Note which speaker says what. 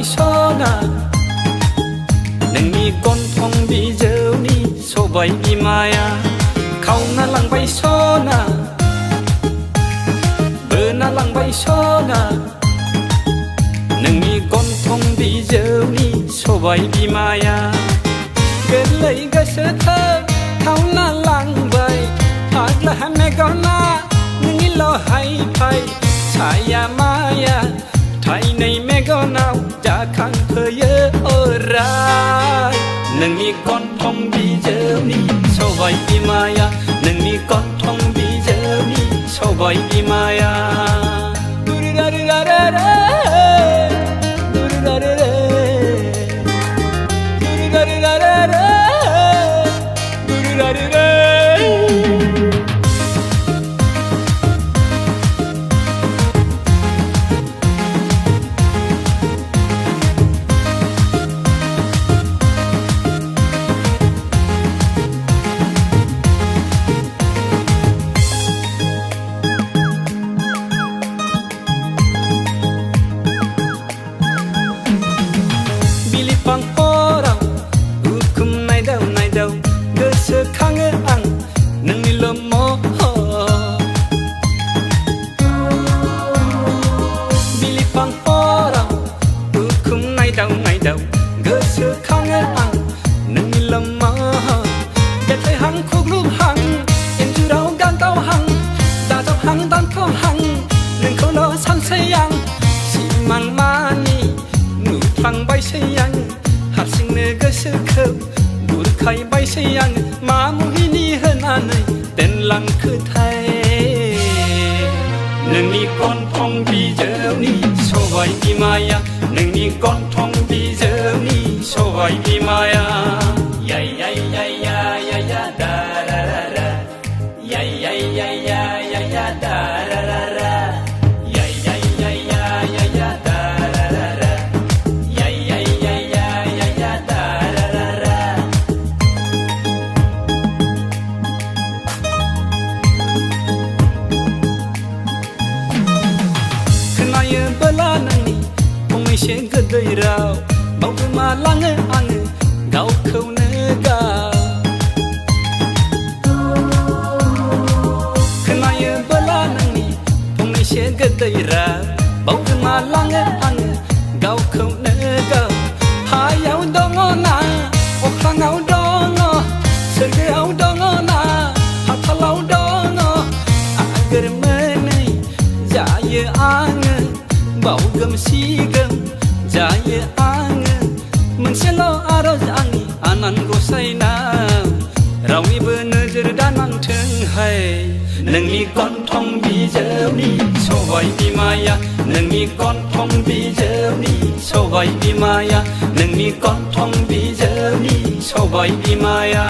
Speaker 1: सना नोंनि गन्थं बिजौनि सबाय बिमाया खावना लांबाय सना बोना लांबाय सना नोंनि गन्थं बिजौनि सबाय बिमाया गोरलै गोसोखौ खावना लांबाय फाग्ला मेगना नोंनिल' हायफाय साया माया थाइनै मेगनाव जाखांफैयो अराय नोंनि गन्थं बिजौनि सबाय बिमाया नोंनि गन्थं बिजौनि सबाय बिमाया बिलिफां हराव उखुम नायदाव नायदाव गोसोखाङो आं नोंनिल' महर बिलिफां हराव उखुम नायदाव नायदाव गोसोखाङो आं नोंनिल' महर बेथायहां खुग्लुबहां इन्जुराव गानदावहां दादावहां दानख'हां नोंखौल' सानसै आं सिमां मानि नुफ्लांबायसै आं हारसिंनो गोसोखौ बुरखायबायसै आं मा मुहिनि होनानै दोनलांखोथाय नोंनि गन्थं बिजौनि सबाय बिमाया नोंनि गन्थं बिजौनि सबाय बिमाया या या या या या या दा रा रा रा या या या या या या दा रा रा रा या या या या या या दा बोला नोंनि फंनैसो गोदै राव बावगोमालाङो आङो गावखौनो गाव खोनायो बोला नोंनि फंनैसो गोदै राव बावगोमालाङो आङो गावखौनो गाव हायाव दङ ना अख्राङाव दङ सोरगोआव दङ ना हाथालाव दङ आगोर मोनै जायो आङो बावगोमसिगोम जायो आङो मोनसेल' आरज आंनि आनान गसाइनाव रावनिबो नोजोर दानांथोंहाय नोंनि गन्थं बिजौनि सबाय बिमाया नोंनि गन्थं बिजौनि सबाय बिमाया नोंनि गन्थं बिजौनि सबाय बिमाया